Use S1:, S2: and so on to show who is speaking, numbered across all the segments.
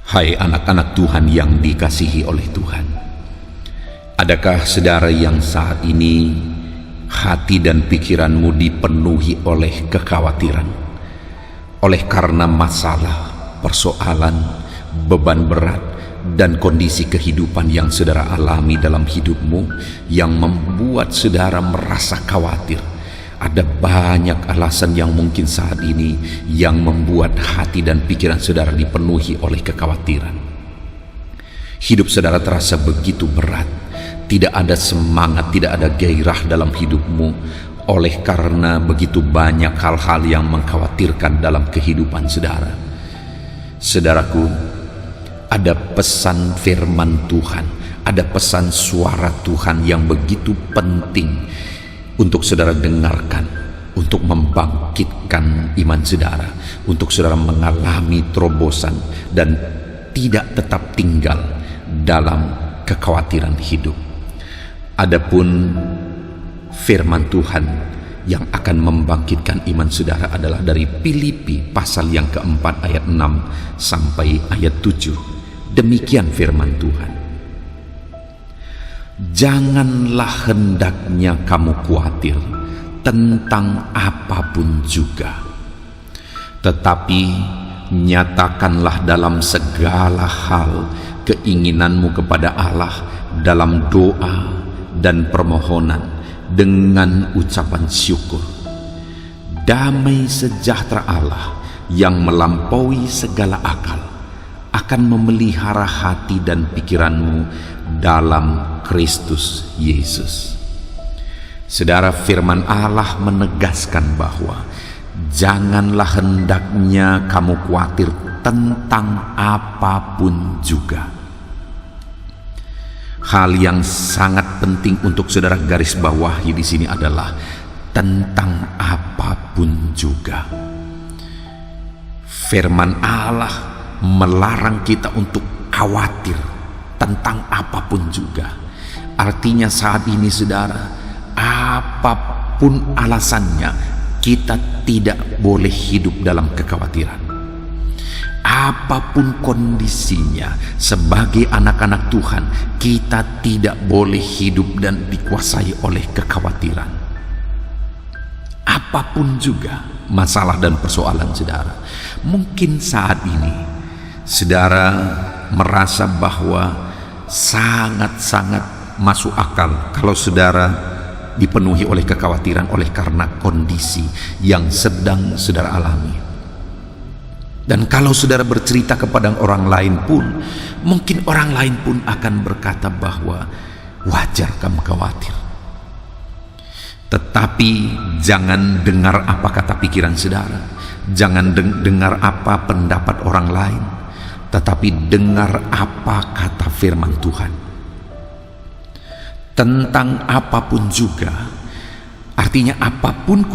S1: Hai anak-anak Tuhan yang dikasihi oleh Tuhan, adakah saudara yang saat ini hati dan pikiranmu dipenuhi oleh kekhawatiran, oleh karena masalah, persoalan, beban berat, dan kondisi kehidupan yang saudara alami dalam hidupmu yang membuat saudara merasa khawatir? Ada banyak alasan yang mungkin saat ini yang membuat hati dan pikiran saudara dipenuhi oleh kekhawatiran. Hidup saudara terasa begitu berat, tidak ada semangat, tidak ada gairah dalam hidupmu oleh karena begitu banyak hal-hal yang mengkhawatirkan dalam kehidupan saudara. Saudaraku, ada pesan firman Tuhan, ada pesan suara Tuhan yang begitu penting untuk saudara dengarkan, untuk membangkitkan iman saudara, untuk saudara mengalami terobosan dan tidak tetap tinggal dalam kekhawatiran hidup. Adapun firman Tuhan yang akan membangkitkan iman saudara adalah dari Filipi pasal yang keempat ayat 6 sampai ayat 7. Demikian firman Tuhan. Janganlah hendaknya kamu khawatir tentang apapun juga, tetapi nyatakanlah dalam segala hal keinginanmu kepada Allah dalam doa dan permohonan dengan ucapan syukur. Damai sejahtera Allah yang melampaui segala akal akan memelihara hati dan pikiranmu dalam Kristus Yesus. Saudara, firman Allah menegaskan bahwa janganlah hendaknya kamu khawatir tentang apapun juga. Hal yang sangat penting untuk saudara garis bawahi di sini adalah tentang apapun juga. Firman Allah melarang kita untuk khawatir tentang apapun juga. Artinya saat ini saudara, apapun alasannya, kita tidak boleh hidup dalam kekhawatiran. Apapun kondisinya, sebagai anak-anak Tuhan, kita tidak boleh hidup dan dikuasai oleh kekhawatiran. Apapun juga masalah dan persoalan saudara. Mungkin saat ini saudara merasa bahwa sangat-sangat masuk akal kalau saudara dipenuhi oleh kekhawatiran oleh karena kondisi yang sedang saudara alami. Dan kalau saudara bercerita kepada orang lain pun, mungkin orang lain pun akan berkata bahwa wajar kamu khawatir. Tetapi jangan dengar apa kata pikiran saudara, jangan dengar apa pendapat orang lain, tetapi dengar apa kata firman Tuhan. Tentang apapun juga, artinya apapun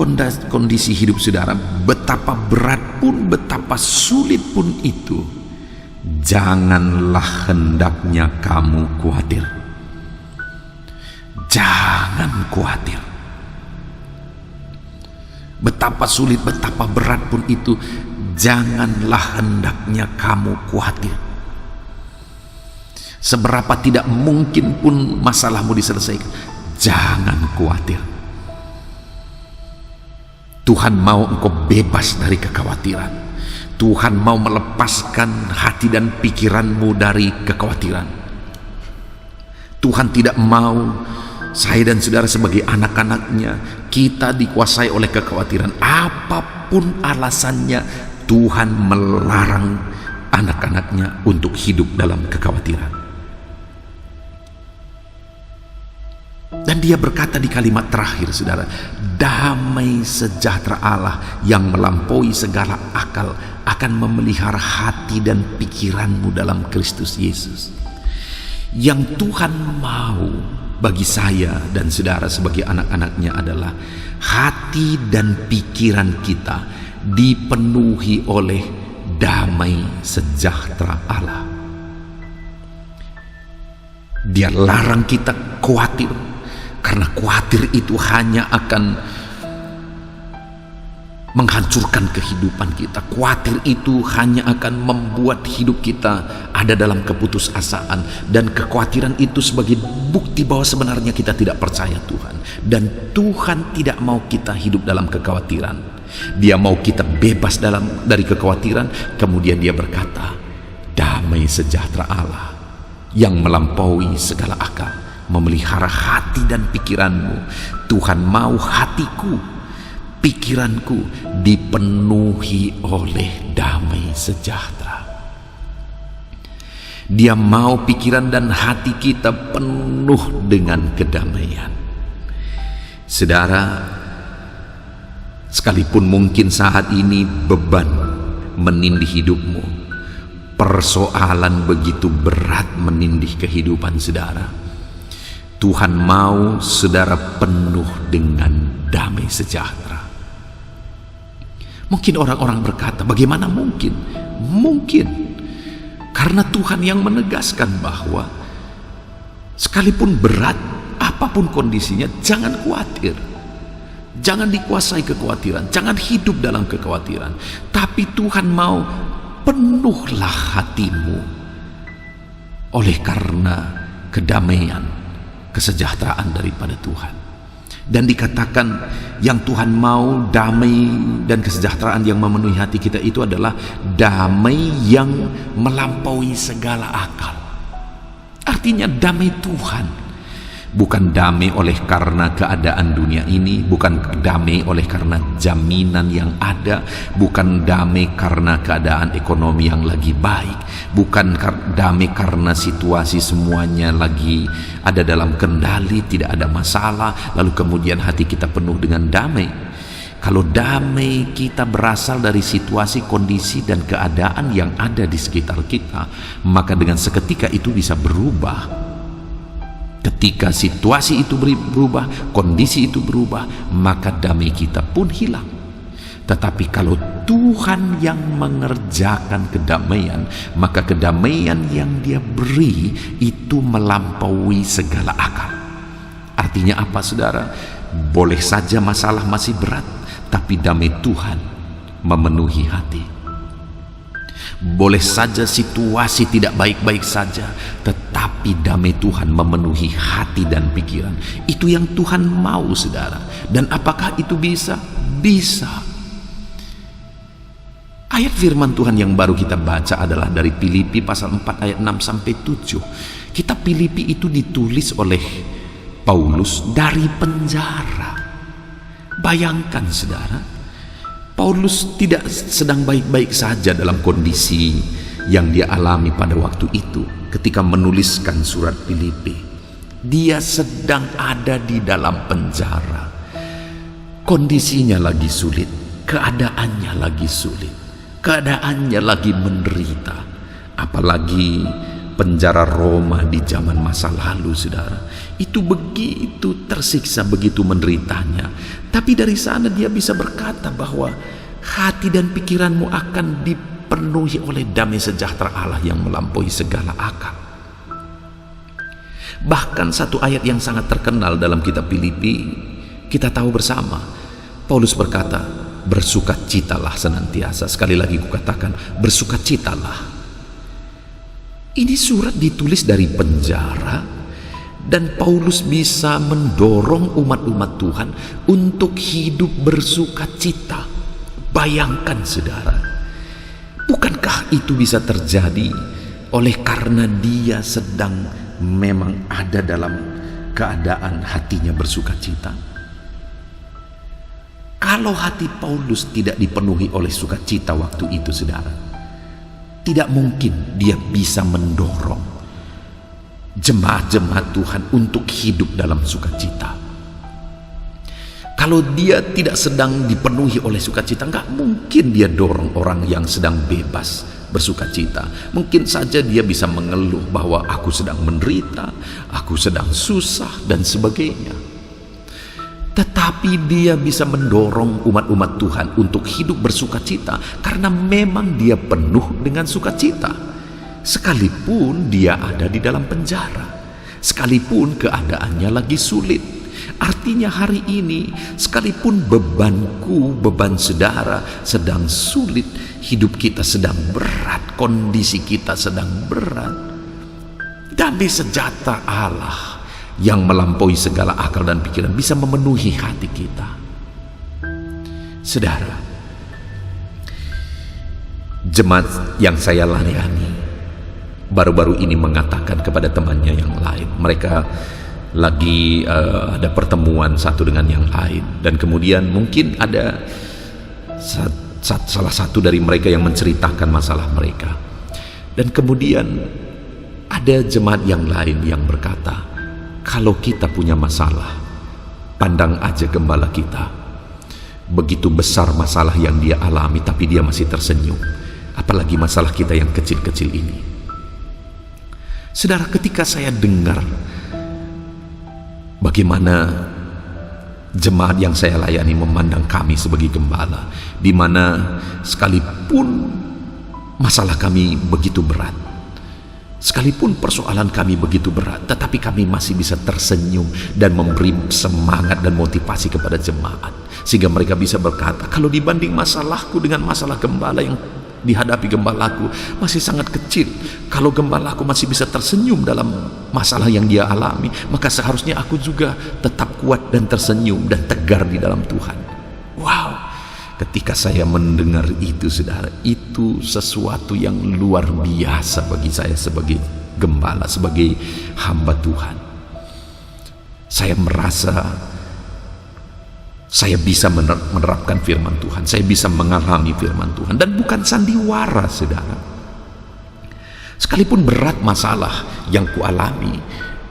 S1: kondisi hidup saudara, betapa berat pun, betapa sulit pun itu, janganlah hendaknya kamu khawatir. Jangan khawatir. Betapa sulit, betapa berat pun itu, janganlah hendaknya kamu khawatir. Seberapa tidak mungkin pun masalahmu diselesaikan, jangan khawatir. Tuhan mau engkau bebas dari kekhawatiran. Tuhan mau melepaskan hati dan pikiranmu dari kekhawatiran. Tuhan tidak mau saya dan saudara sebagai anak-anaknya kita dikuasai oleh kekhawatiran. Apapun alasannya, Tuhan melarang anak-anaknya untuk hidup dalam kekhawatiran. Dan dia berkata di kalimat terakhir saudara, damai sejahtera Allah yang melampaui segala akal akan memelihara hati dan pikiranmu dalam Kristus Yesus. Yang Tuhan mau bagi saya dan saudara sebagai anak-anaknya adalah hati dan pikiran kita dipenuhi oleh damai sejahtera Allah. Dia larang kita khawatir, karena khawatir itu hanya akan menghancurkan kehidupan kita. Khawatir itu hanya akan membuat hidup kita ada dalam keputusasaan, dan kekhawatiran itu sebagai bukti bahwa sebenarnya kita tidak percaya Tuhan, dan Tuhan tidak mau kita hidup dalam kekhawatiran. Dia mau kita bebas dari kekhawatiran. Kemudian dia berkata, damai sejahtera Allah yang melampaui segala akal memelihara hati dan pikiranmu. Tuhan mau hatiku, pikiranku dipenuhi oleh damai sejahtera. Dia mau pikiran dan hati kita penuh dengan kedamaian. Saudara, sekalipun mungkin saat ini beban menindih hidupmu, persoalan begitu berat menindih kehidupan saudara, Tuhan mau saudara penuh dengan damai sejahtera. Mungkin orang-orang berkata, bagaimana mungkin? Mungkin. Karena Tuhan yang menegaskan bahwa sekalipun berat, apapun kondisinya, jangan khawatir. Jangan dikuasai kekhawatiran, jangan hidup dalam kekhawatiran. Tapi Tuhan mau penuhlah hatimu oleh karena kedamaian, kesejahteraan daripada Tuhan. Dan dikatakan yang Tuhan mau, damai dan kesejahteraan yang memenuhi hati kita itu adalah damai yang melampaui segala akal. Artinya damai Tuhan, bukan damai oleh karena keadaan dunia ini, bukan damai oleh karena jaminan yang ada, bukan damai karena keadaan ekonomi yang lagi baik, bukan damai karena situasi semuanya lagi ada dalam kendali, tidak ada masalah, lalu kemudian hati kita penuh dengan damai. Kalau damai kita berasal dari situasi, kondisi, dan keadaan yang ada di sekitar kita, maka dengan seketika itu bisa berubah. Ketika situasi itu berubah, kondisi itu berubah, maka damai kita pun hilang. Tetapi kalau Tuhan yang mengerjakan kedamaian, maka kedamaian yang Dia beri itu melampaui segala akal. Artinya apa, saudara? Boleh saja masalah masih berat, tapi damai Tuhan memenuhi hati. Boleh saja situasi tidak baik-baik saja, tetapi damai Tuhan memenuhi hati dan pikiran. Itu yang Tuhan mau, saudara. Dan apakah itu bisa? Bisa. Ayat firman Tuhan yang baru kita baca adalah dari Filipi pasal 4 ayat 6 sampai 7. Kitab Filipi itu ditulis oleh Paulus dari penjara. Bayangkan, saudara, Paulus tidak sedang baik-baik saja dalam kondisi yang dia alami pada waktu itu ketika menuliskan surat Filipi. Dia sedang ada di dalam penjara. Kondisinya lagi sulit, keadaannya lagi sulit, keadaannya lagi menderita. Apalagi penjara Roma di zaman masa lalu, saudara, itu begitu tersiksa, begitu menderitanya. Tapi dari sana dia bisa berkata bahwa hati dan pikiranmu akan dipenuhi oleh damai sejahtera Allah yang melampaui segala akal. Bahkan satu ayat yang sangat terkenal dalam kitab Filipi, kita tahu bersama, Paulus berkata, bersukacitalah senantiasa. Sekali lagi kukatakan, bersukacitalah. Ini surat ditulis dari penjara, dan Paulus bisa mendorong umat-umat Tuhan untuk hidup bersukacita. Bayangkan, saudara, bukankah itu bisa terjadi oleh karena dia sedang memang ada dalam keadaan hatinya bersukacita? Kalau hati Paulus tidak dipenuhi oleh sukacita waktu itu, saudara, tidak mungkin dia bisa mendorong jemaat-jemaat Tuhan untuk hidup dalam sukacita. Kalau dia tidak sedang dipenuhi oleh sukacita, nggak mungkin dia dorong orang yang sedang bebas bersukacita. Mungkin saja dia bisa mengeluh bahwa aku sedang menderita, aku sedang susah, dan sebagainya. Tetapi dia bisa mendorong umat-umat Tuhan untuk hidup bersukacita karena memang dia penuh dengan sukacita. Sekalipun dia ada di dalam penjara, sekalipun keadaannya lagi sulit, Artinya hari ini, sekalipun bebanku, beban saudara sedang sulit, hidup kita sedang berat, kondisi kita sedang berat, damai sejahtera Allah yang melampaui segala akal dan pikiran bisa memenuhi hati kita. Saudara, jemaat yang saya layani baru-baru ini mengatakan kepada temannya yang lain, mereka lagi ada pertemuan satu dengan yang lain, dan kemudian mungkin ada salah satu dari mereka yang menceritakan masalah mereka, dan kemudian ada jemaat yang lain yang berkata, kalau kita punya masalah, pandang aja gembala kita, begitu besar masalah yang dia alami tapi dia masih tersenyum, apalagi masalah kita yang kecil-kecil ini. Saudara, ketika saya dengar bagaimana jemaat yang saya layani memandang kami sebagai gembala, di mana sekalipun masalah kami begitu berat, sekalipun persoalan kami begitu berat, tetapi kami masih bisa tersenyum dan memberi semangat dan motivasi kepada jemaat, sehingga mereka bisa berkata, kalau dibanding masalahku dengan masalah gembala yang dihadapi gembalaku masih sangat kecil, kalau gembalaku masih bisa tersenyum dalam masalah yang dia alami, maka seharusnya aku juga tetap kuat dan tersenyum dan tegar di dalam Tuhan. Wow, ketika saya mendengar itu, saudara, itu sesuatu yang luar biasa bagi saya sebagai gembala, sebagai hamba Tuhan. Saya merasa saya bisa menerapkan firman Tuhan, saya bisa mengalami firman Tuhan, dan bukan sandiwara, saudara. Sekalipun berat masalah yang kualami,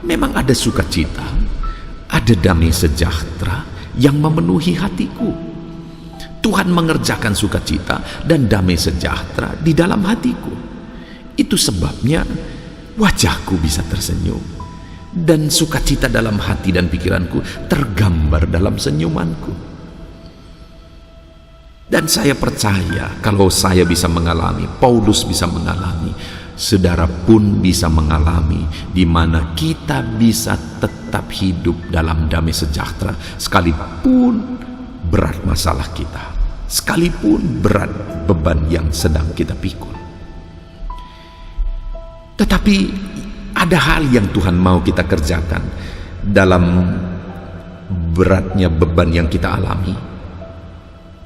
S1: memang ada sukacita, ada damai sejahtera yang memenuhi hatiku. Tuhan mengerjakan sukacita dan damai sejahtera di dalam hatiku. Itu sebabnya wajahku bisa tersenyum, dan sukacita dalam hati dan pikiranku tergambar dalam senyumanku. Dan saya percaya kalau saya bisa mengalami, Paulus bisa mengalami, saudara pun bisa mengalami, di mana kita bisa tetap hidup dalam damai sejahtera sekalipun berat masalah kita, sekalipun berat beban yang sedang kita pikul. Tetapi ada hal yang Tuhan mau kita kerjakan dalam beratnya beban yang kita alami,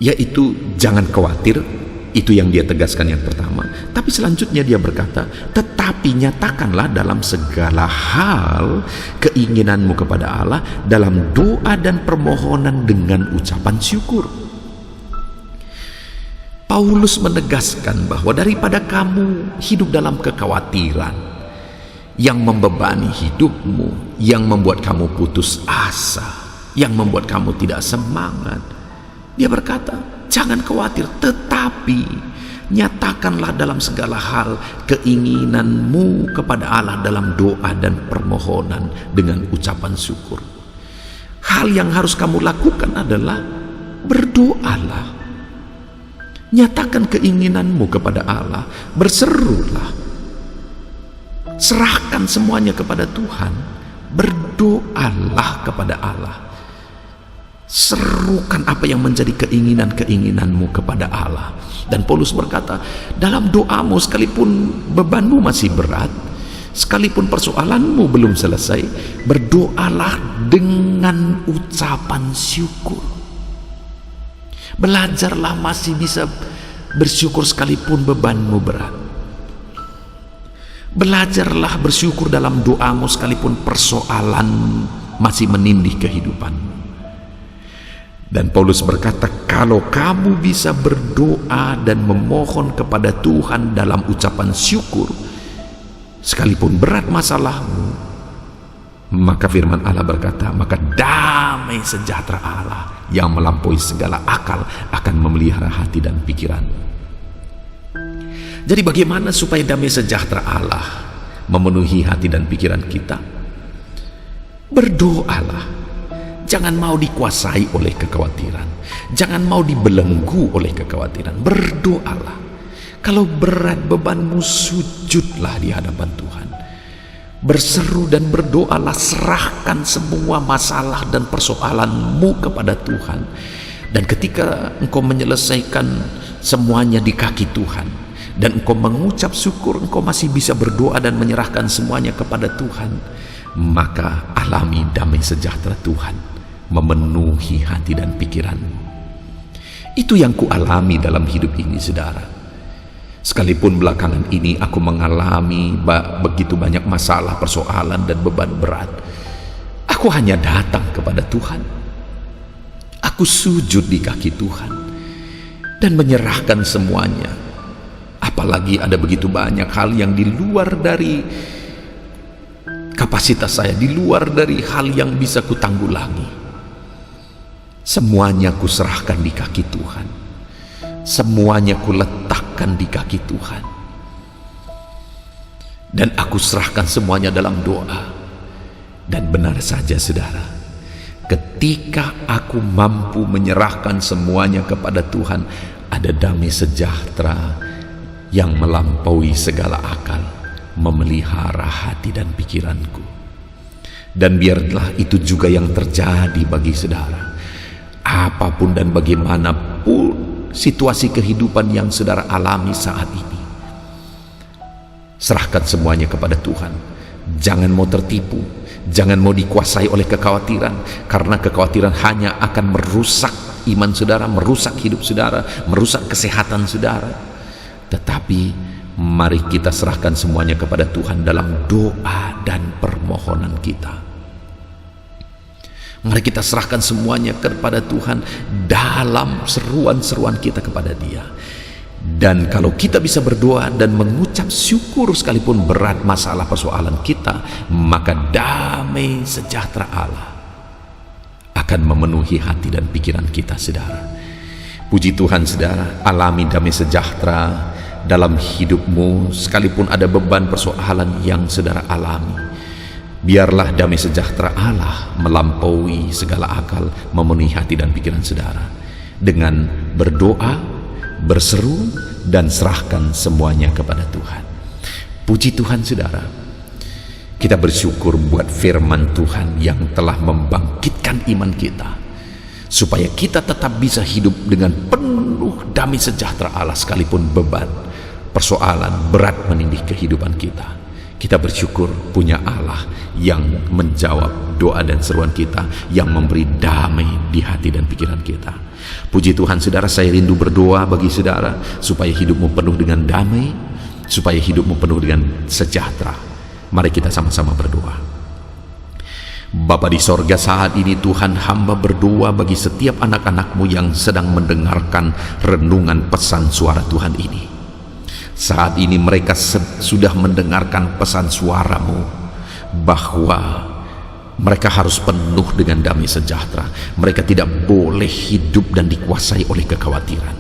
S1: yaitu jangan khawatir. Itu yang dia tegaskan yang pertama. Tapi selanjutnya dia berkata, tetapi nyatakanlah dalam segala hal keinginanmu kepada Allah dalam doa dan permohonan dengan ucapan syukur. Paulus menegaskan bahwa daripada kamu hidup dalam kekhawatiran yang membebani hidupmu, yang membuat kamu putus asa, yang membuat kamu tidak semangat, dia berkata, jangan khawatir, tetapi nyatakanlah dalam segala hal keinginanmu kepada Allah dalam doa dan permohonan dengan ucapan syukur. Hal yang harus kamu lakukan adalah berdoalah, nyatakan keinginanmu kepada Allah, berserulah, serahkan semuanya kepada Tuhan, berdoalah kepada Allah, serukan apa yang menjadi keinginanmu kepada Allah. Dan Paulus berkata, dalam doamu sekalipun bebanmu masih berat, sekalipun persoalanmu belum selesai, berdoalah dengan ucapan syukur. Belajarlah masih bisa bersyukur sekalipun bebanmu berat. Belajarlah bersyukur dalam doamu sekalipun persoalan masih menindih kehidupanmu. Dan Paulus berkata, kalau kamu bisa berdoa dan memohon kepada Tuhan dalam ucapan syukur sekalipun berat masalahmu, maka firman Allah berkata, maka damai sejahtera Allah yang melampaui segala akal akan memelihara hati dan pikiranmu. Jadi bagaimana supaya damai sejahtera Allah memenuhi hati dan pikiran kita? Berdoalah. Jangan mau dikuasai oleh kekhawatiran. Jangan mau dibelenggu oleh kekhawatiran. Berdoalah. Kalau berat bebanmu, sujudlah di hadapan Tuhan. Berseru dan berdoalah, serahkan semua masalah dan persoalanmu kepada Tuhan. Dan ketika engkau menyelesaikan semuanya di kaki Tuhan, dan engkau mengucap syukur, engkau masih bisa berdoa dan menyerahkan semuanya kepada Tuhan, maka alami damai sejahtera Tuhan memenuhi hati dan pikiranmu. Itu yang kualami dalam hidup ini, saudara. Sekalipun belakangan ini aku mengalami begitu banyak masalah, persoalan, dan beban berat, aku hanya datang kepada Tuhan. Aku sujud di kaki Tuhan dan menyerahkan semuanya. Apalagi ada begitu banyak hal yang di luar dari kapasitas saya, di luar dari hal yang bisa kutanggulangi. Semuanya kuserahkan di kaki Tuhan. Semuanya kuletakkan di kaki Tuhan. Dan aku serahkan semuanya dalam doa. Dan benar saja, saudara, ketika aku mampu menyerahkan semuanya kepada Tuhan, ada damai sejahtera yang melampaui segala akal, memelihara hati dan pikiranku. Dan biarlah itu juga yang terjadi bagi saudara. Apapun dan bagaimanapun situasi kehidupan yang saudara alami saat ini, serahkan semuanya kepada Tuhan. Jangan mau tertipu, jangan mau dikuasai oleh kekhawatiran, karena kekhawatiran hanya akan merusak iman saudara, merusak hidup saudara, merusak kesehatan saudara. Tetapi mari kita serahkan semuanya kepada Tuhan dalam doa dan permohonan kita. Mari kita serahkan semuanya kepada Tuhan dalam seruan-seruan kita kepada Dia. Dan kalau kita bisa berdoa dan mengucap syukur sekalipun berat masalah persoalan kita, maka damai sejahtera Allah akan memenuhi hati dan pikiran kita, saudara. Puji Tuhan, saudara, alami damai sejahtera dalam hidupmu sekalipun ada beban persoalan yang saudara alami. Biarlah damai sejahtera Allah melampaui segala akal, memenuhi hati dan pikiran saudara dengan berdoa, berseru, dan serahkan semuanya kepada Tuhan. Puji Tuhan, saudara, kita bersyukur buat firman Tuhan yang telah membangkitkan iman kita, supaya kita tetap bisa hidup dengan penuh damai sejahtera Allah sekalipun beban, persoalan berat menindih kehidupan kita. Kita bersyukur punya Allah yang menjawab doa dan seruan kita, yang memberi damai di hati dan pikiran kita. Puji Tuhan, saudara, saya rindu berdoa bagi saudara supaya hidupmu penuh dengan damai, supaya hidupmu penuh dengan sejahtera. Mari kita sama-sama berdoa. Bapa di sorga, saat ini Tuhan, hamba berdoa bagi setiap anak-anakmu yang sedang mendengarkan renungan pesan suara Tuhan ini. Saat ini mereka sudah mendengarkan pesan suaramu, bahwa mereka harus penuh dengan damai sejahtera. Mereka tidak boleh hidup dan dikuasai oleh kekhawatiran.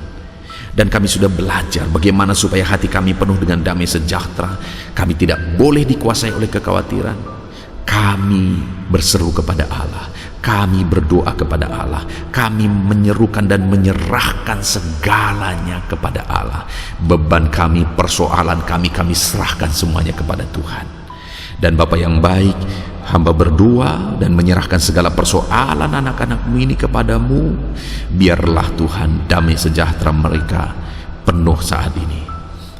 S1: Dan kami sudah belajar bagaimana supaya hati kami penuh dengan damai sejahtera. Kami tidak boleh dikuasai oleh kekhawatiran. Kami berseru kepada Allah, kami berdoa kepada Allah, kami menyerukan dan menyerahkan segalanya kepada Allah. Beban kami, persoalan kami serahkan semuanya kepada Tuhan. Dan Bapa yang baik, hamba berdoa dan menyerahkan segala persoalan anak-anakmu ini kepadamu. Biarlah Tuhan damai sejahtera mereka penuh saat ini.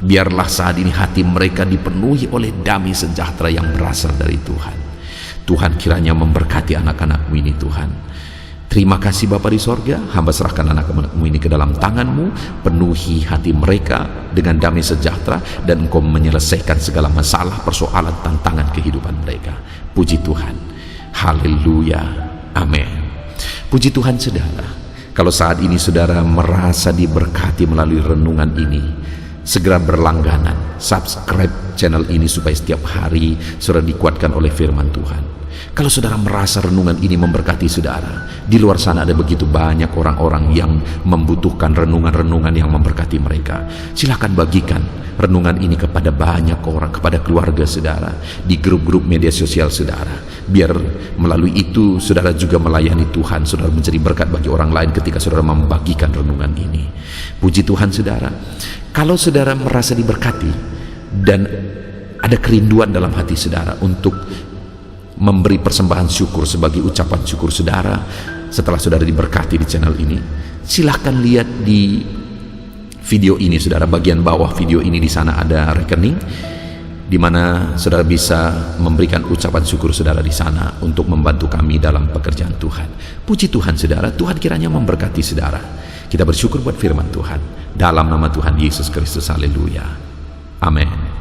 S1: Biarlah saat ini hati mereka dipenuhi oleh damai sejahtera yang berasal dari Tuhan. Tuhan kiranya memberkati anak-anakmu ini, Tuhan. Terima kasih Bapa di sorga, hamba serahkan anak-anakmu ini ke dalam tanganmu. Penuhi hati mereka dengan damai sejahtera, dan Engkau menyelesaikan segala masalah, persoalan, tantangan kehidupan mereka. Puji Tuhan. Haleluya. Amin. Puji Tuhan, saudara. Kalau saat ini saudara merasa diberkati melalui renungan ini, segera berlangganan, subscribe channel ini supaya setiap hari saudara dikuatkan oleh firman Tuhan. Kalau saudara merasa renungan ini memberkati saudara, di luar sana ada begitu banyak orang-orang yang membutuhkan renungan-renungan yang memberkati mereka. Silakan bagikan renungan ini kepada banyak orang, kepada keluarga saudara, di grup-grup media sosial saudara. Biar melalui itu saudara juga melayani Tuhan, saudara menjadi berkat bagi orang lain ketika saudara membagikan renungan ini. Puji Tuhan, saudara. Kalau saudara merasa diberkati dan ada kerinduan dalam hati saudara untuk memberi persembahan syukur sebagai ucapan syukur saudara setelah saudara diberkati di channel ini, silahkan lihat di video ini saudara, bagian bawah video ini, di sana ada rekening di mana saudara bisa memberikan ucapan syukur saudara di sana untuk membantu kami dalam pekerjaan Tuhan. Puji Tuhan saudara, Tuhan kiranya memberkati saudara. Kita bersyukur buat firman Tuhan dalam nama Tuhan Yesus Kristus. Haleluya. Amin.